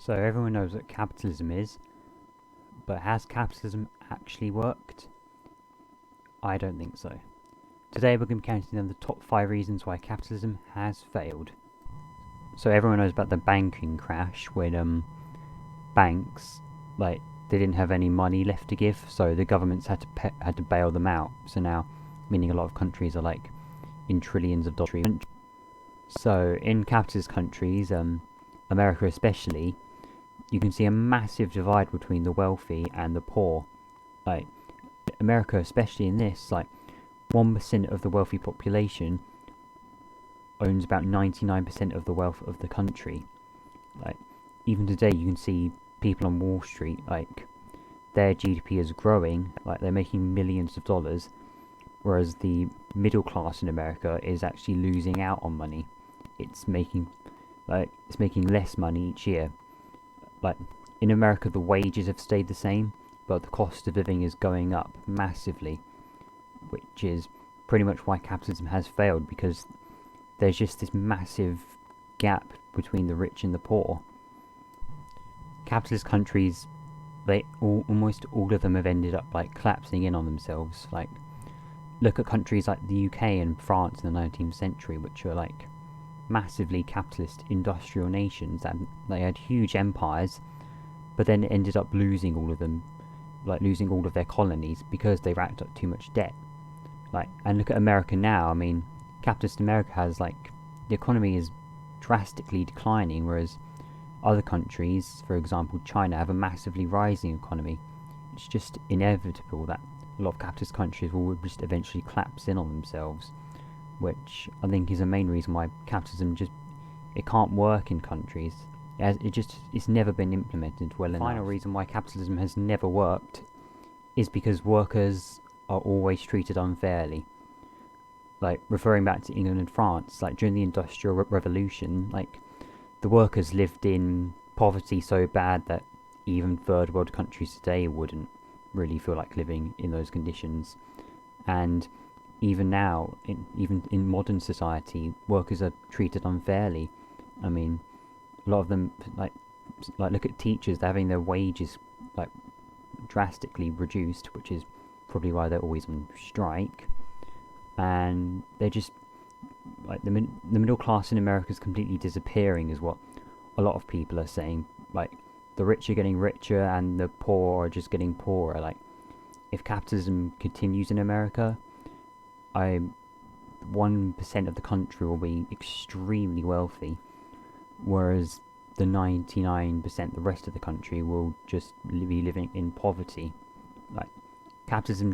So everyone knows what capitalism is, but has capitalism actually worked? I don't think so. Today we're going to be counting down the top 5 reasons why capitalism has failed. So everyone knows about the banking crash when banks, they didn't have any money left to give, so the governments had to bail them out. So now, meaning a lot of countries are in trillions of dollars. So in capitalist countries, America especially, you can see a massive divide between the wealthy and the poor. America, especially in this, 1% of the wealthy population owns about 99% of the wealth of the country. Even today, you can see people on Wall Street, their GDP is growing, they're making millions of dollars, whereas the middle class in America is actually losing out on money. It's making less money each year. In America, the wages have stayed the same, but the cost of living is going up massively, which is pretty much why capitalism has failed, because there's just this massive gap between the rich and the poor. Capitalist countries, almost all of them have ended up collapsing in on themselves. Look at countries like the UK and France in the 19th century, which are massively capitalist industrial nations, and they had huge empires, but then ended up losing all of them, losing all of their colonies because they racked up too much debt. And look at America now. I mean, capitalist America has the economy is drastically declining, whereas other countries, for example China, have a massively rising economy. It's just inevitable that a lot of capitalist countries will just eventually collapse in on themselves, which I think is the main reason why capitalism it can't work in countries. It's never been implemented well enough. The final reason why capitalism has never worked is because workers are always treated unfairly. Referring back to England and France, during the Industrial Revolution, the workers lived in poverty so bad that even third world countries today wouldn't really feel like living in those conditions. And even now, even in modern society, workers are treated unfairly. I mean, a lot of them, look at teachers, they're having their wages drastically reduced, which is probably why they're always on strike. And they're just the middle class in America is completely disappearing, is what a lot of people are saying. The rich are getting richer and the poor are just getting poorer. If capitalism continues in America, 1% of the country will be extremely wealthy, whereas the 99%, the rest of the country, will just be living in poverty. Capitalism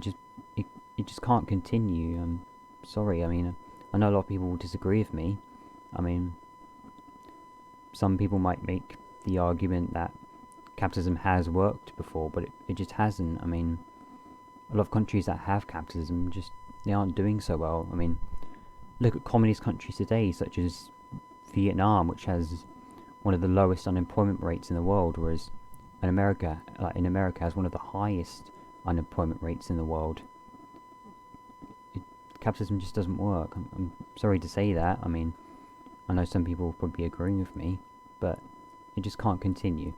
it just can't continue. I'm sorry. I mean, I know a lot of people will disagree with me. I mean, some people might make the argument that capitalism has worked before, but it just hasn't. I mean, a lot of countries that have capitalism they aren't doing so well. I mean, look at communist countries today, such as Vietnam, which has one of the lowest unemployment rates in the world, whereas America has one of the highest unemployment rates in the world. Capitalism just doesn't work. I'm sorry to say that. I mean, I know some people will probably be agreeing with me, but it just can't continue.